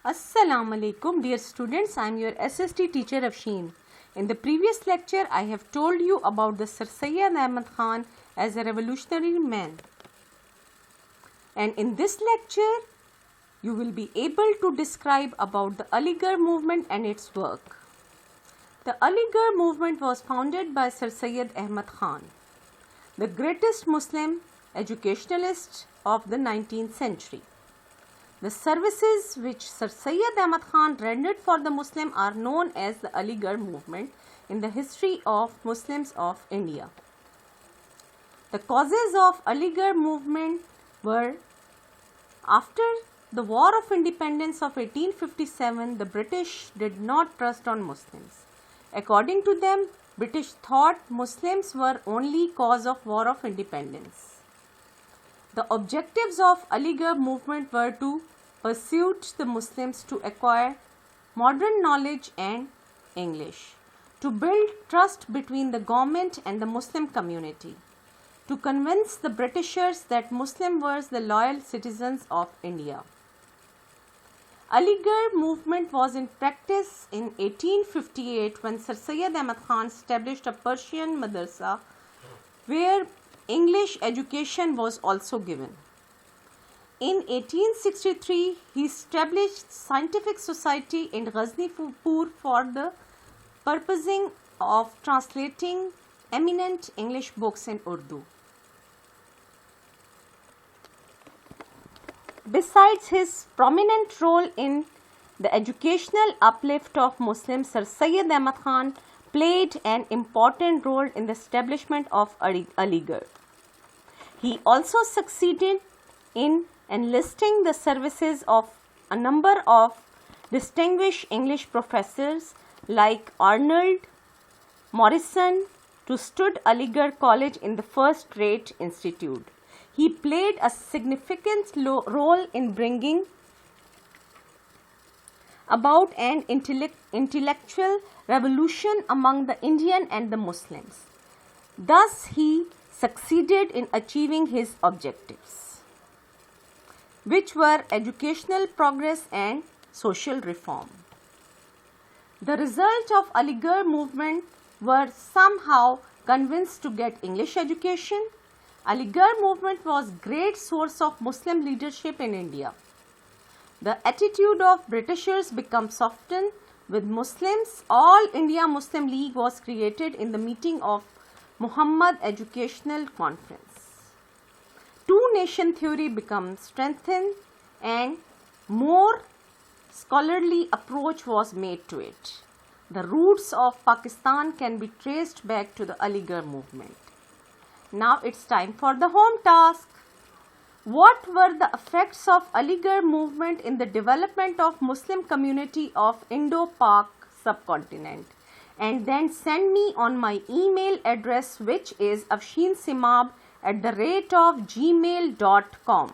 Assalamu alaikum dear students, I am your SST teacher Afshin. In the previous lecture, I have told you about the Sir Syed Ahmad Khan as a revolutionary man. And in this lecture, you will be able to describe about the Aligarh movement and its work. The Aligarh movement was founded by Sir Syed Ahmad Khan, the greatest Muslim educationalist of the 19th century. The services which Sir Syed Ahmad Khan rendered for the Muslim are known as the Aligarh movement in the history of Muslims of India. The causes of Aligarh movement were: after the War of Independence of 1857, the British did not trust on Muslims. According to them, British thought Muslims were only cause of War of Independence. The objectives of Aligarh movement were to persuade the Muslims to acquire modern knowledge and English, to build trust between the government and the Muslim community, to convince the Britishers that Muslims were the loyal citizens of India. Aligarh movement was in practice in 1858 when Sir Syed Ahmad Khan established a Persian madrasa where English education was also given. In 1863, he established scientific society in Ghaznipur for the purposing of translating eminent English books in Urdu. Besides his prominent role in the educational uplift of Muslims, Sir Syed Ahmad Khan played an important role in the establishment of Aligarh. He also succeeded in enlisting the services of a number of distinguished English professors like Arnold Morrison to stud Aligarh College in the first-rate institute. He played a significant role in bringing about an intellectual revolution among the Indian and the Muslims. Thus, he succeeded in achieving his objectives, which were educational progress and social reform. The result of Aligarh movement were somehow convinced to get English education. Aligarh movement was great source of Muslim leadership in India. The attitude of Britishers became softened with Muslims. All India Muslim League was created in the meeting of Muhammad Educational Conference. Two-nation theory became strengthened and more scholarly approach was made to it. The roots of Pakistan can be traced back to the Aligarh movement. Now it's time for the home task. What were the effects of Aligarh movement in the development of Muslim community of Indo-Pak subcontinent? And then send me on my email address, which is afshinsimab@gmail.com.